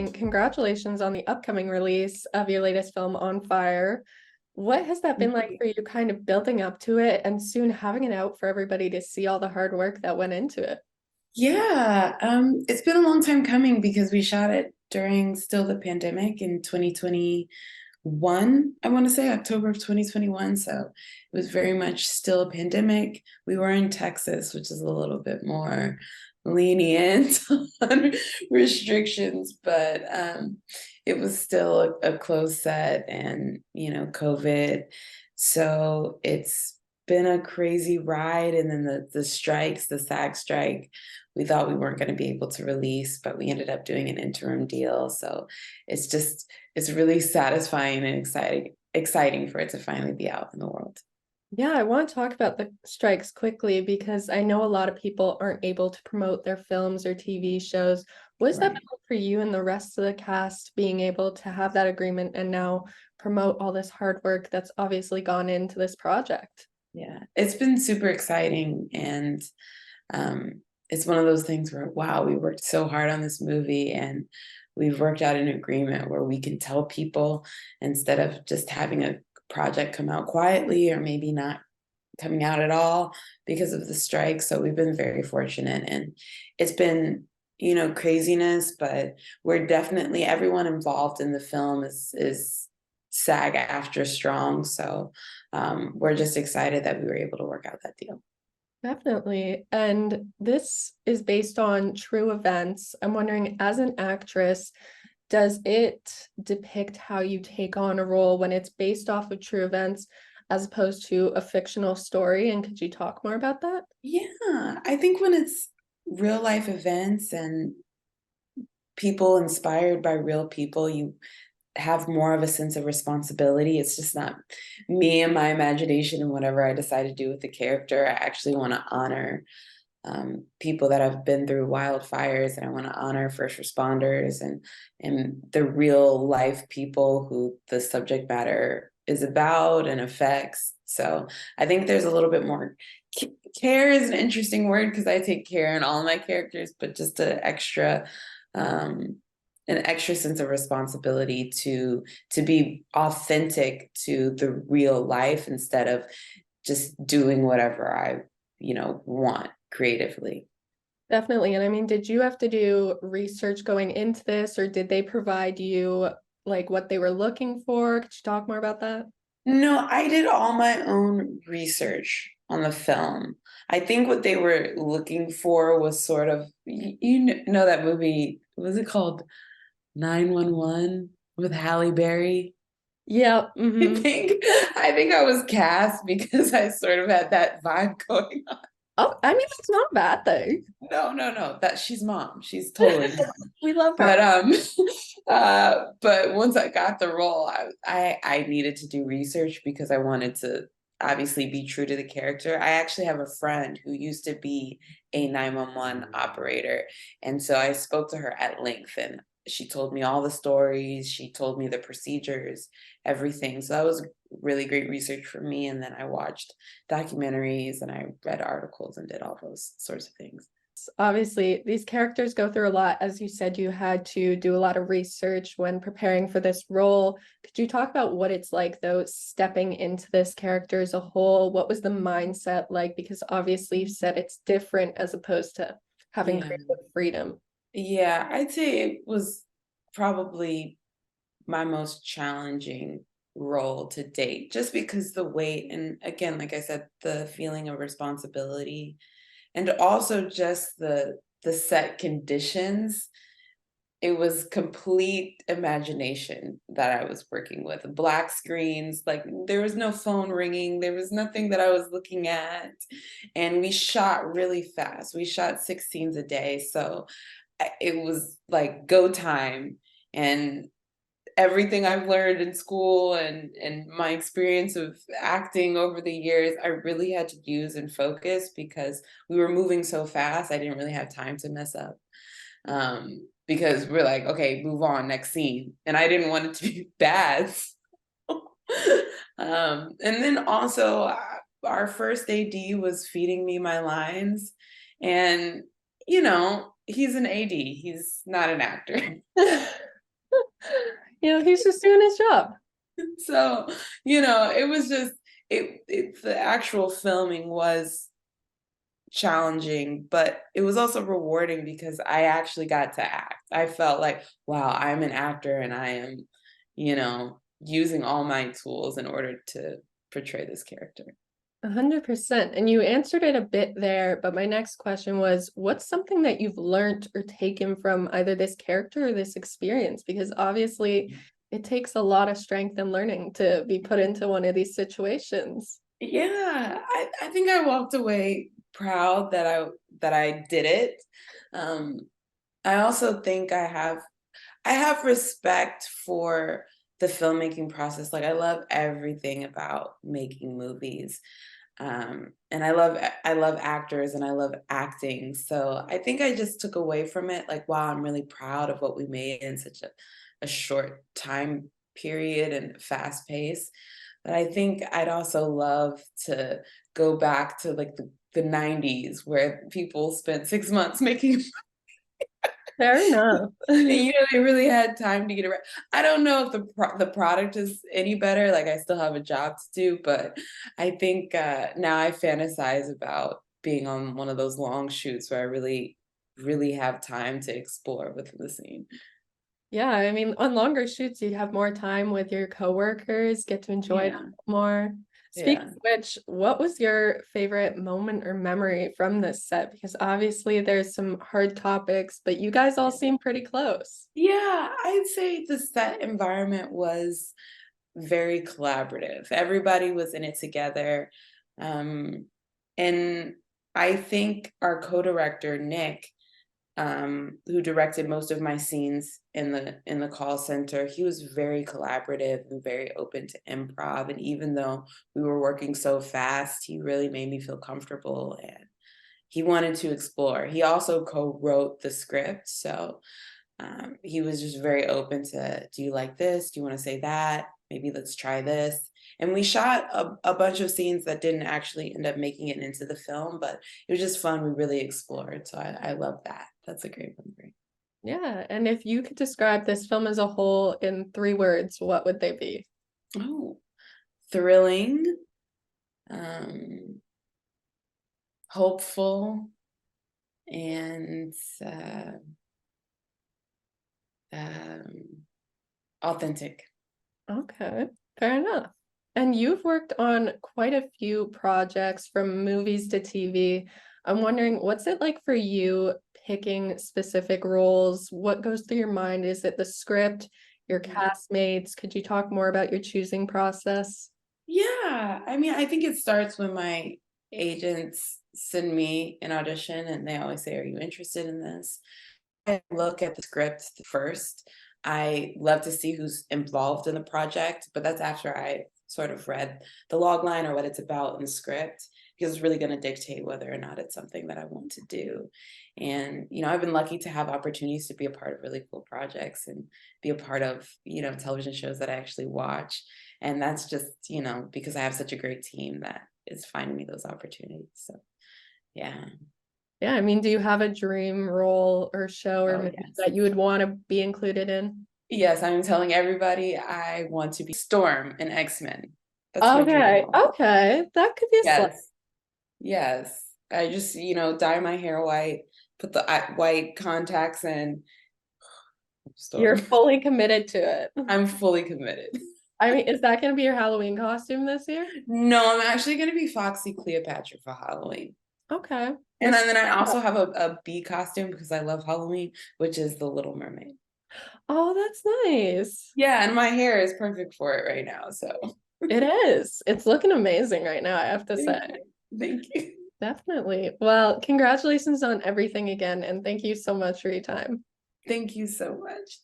saying congratulations on the upcoming release of your latest film, On Fire. What has that been like for you, kind of building up to it and soon having it out for everybody to see all the hard work that went into it? Yeah, it's been a long time coming because we shot it during still the pandemic in 2021, I want to say October of 2021. So it was very much still a pandemic. We were in Texas, which is a little bit more lenient on restrictions, but it was still a closed set and, COVID. So it's been a crazy ride. And then the strikes, the SAG strike, we thought we weren't going to be able to release, but we ended up doing an interim deal. So it's really satisfying and exciting for it to finally be out in the world. Yeah, I want to talk about the strikes quickly because I know a lot of people aren't able to promote their films or TV shows. What has that been Right. like for you and the rest of the cast being able to have that agreement and now promote all this hard work that's obviously gone into this project? Yeah. It's been super exciting. And it's one of those things where, wow, we worked so hard on this movie and we've worked out an agreement where we can tell people instead of just having a project come out quietly or maybe not coming out at all because of the strike. So we've been very fortunate and it's been, craziness, but we're definitely everyone involved in the film is SAG after strong. So we're just excited that we were able to work out that deal. Definitely. And this is based on true events. I'm wondering, as an actress, does it depict how you take on a role when it's based off of true events as opposed to a fictional story? And could you talk more about that? Yeah, I think when it's real life events and people inspired by real people, you have more of a sense of responsibility. It's just not me and my imagination and whatever I decide to do with the character. I actually want to honor people that have been through wildfires, and I want to honor first responders and the real life people who the subject matter is about and affects. So I think there's a little bit more care is an interesting word because I take care in all my characters, but just um, an extra sense of responsibility to be authentic to the real life instead of just doing whatever I want creatively. Definitely. And I mean, did you have to do research going into this, or did they provide you like what they were looking for? Could you talk more about that? No, I did all my own research on the film. I think what they were looking for was sort of know that movie, what was it called? 911 with Halle Berry. Yeah. I think I think I was cast because I sort of had that vibe going on. Oh, I mean, that's not a bad thing. No, no, no. That she's mom. She's totally mom. We love But her. but once I got the role, I needed to do research because I wanted to obviously be true to the character. I actually have a friend who used to be a 911 operator, and so I spoke to her at length, and she told me all the stories. She told me the procedures, everything. So that was really great research for me. And then I watched documentaries and I read articles and did all those sorts of things. Obviously, these characters go through a lot. As you said, you had to do a lot of research when preparing for this role. Could you talk about what it's like, though, stepping into this character as a whole? What was the mindset like? Because obviously, you've said it's different as opposed to having Yeah. creative freedom. Yeah, I'd say it was probably my most challenging role to date, just because the weight, and again, like I said, the feeling of responsibility, and also just the set conditions. It was complete imagination that I was working with. Black screens, like there was no phone ringing, there was nothing that I was looking at. And we shot really fast. We shot 6 scenes a day. So it was like go time. And everything I've learned in school and my experience of acting over the years, I really had to use and focus because we were moving so fast. I didn't really have time to mess up. Because we're like, okay, move on, next scene. And I didn't want it to be bad. And then also, our first AD was feeding me my lines. And, he's an AD, he's not an actor. He's just doing his job. So, it was just it the actual filming was challenging, but it was also rewarding because I actually got to act. I felt like, wow, I'm an actor and I am, using all my tools in order to portray this character. 100%. And you answered it a bit there, but my next question was, what's something that you've learned or taken from either this character or this experience? Because obviously it takes a lot of strength and learning to be put into one of these situations. Yeah, I think I walked away proud that I did it. Um, I also think I have respect for the filmmaking process. Like I love everything about making movies. And I love actors and I love acting. So I think I just took away from it like, wow, I'm really proud of what we made in such a short time period and fast pace. But I think I'd also love to go back to like the 90s where people spent 6 months making. Fair enough. And, they really had time to get around. I don't know if the product is any better. Like I still have a job to do, but I think now I fantasize about being on one of those long shoots where I really, really have time to explore within the scene. Yeah, I mean, on longer shoots, you'd have more time with your coworkers, get to enjoy them Yeah, more. Speaking yeah. of which, what was your favorite moment or memory from this set? Because obviously there's some hard topics, but you guys all seem pretty close. Yeah, I'd say the set environment was very collaborative. Everybody was in it together. Um, and I think our co-director, Nick, who directed most of my scenes in the call center, he was very collaborative and very open to improv. And even though we were working so fast, he really made me feel comfortable and he wanted to explore. He also co-wrote the script, so he was just very open to, do you like this? Do you want to say that? Maybe let's try this. And we shot a bunch of scenes that didn't actually end up making it into the film, but it was just fun. We really explored. So I love that. That's a great memory. Yeah, and if you could describe this film as a whole in 3 words, what would they be? Oh, thrilling, um, hopeful, and uh, um, authentic. Okay, fair enough. And you've worked on quite a few projects from movies to TV. I'm wondering, what's it like for you picking specific roles? What goes through your mind? Is it the script, your castmates? Could you talk more about your choosing process? Yeah, I mean, I think it starts when my agents send me an audition and they always say, "Are you interested in this?" I look at the script first. I love to see who's involved in the project, but that's after I sort of read the log line or what it's about in the script, because it's really going to dictate whether or not it's something that I want to do. And, I've been lucky to have opportunities to be a part of really cool projects and be a part of, television shows that I actually watch. And that's just, because I have such a great team that is finding me those opportunities. So, yeah. Yeah, I mean, do you have a dream role or show or Oh, movie yes. that you would want to be included in? Yes, I'm telling everybody I want to be Storm in X-Men. That's my dream Okay, role. okay, that could be a slight. Yes, yes. I just, dye my hair white, put the white contacts in. You're Storm. fully committed to it. I'm fully committed. I mean, is that going to be your Halloween costume this year? No, I'm actually going to be Foxy Cleopatra for Halloween. Okay. And Which, then I also have a bee costume because I love Halloween, which is the Little Mermaid. oh, that's nice. Yeah, and my hair is perfect for it right now. So It is. It's looking amazing right now, I have to say. thank you. Thank you. Definitely. Well, congratulations on everything again, and thank you so much for your time. Thank you so much.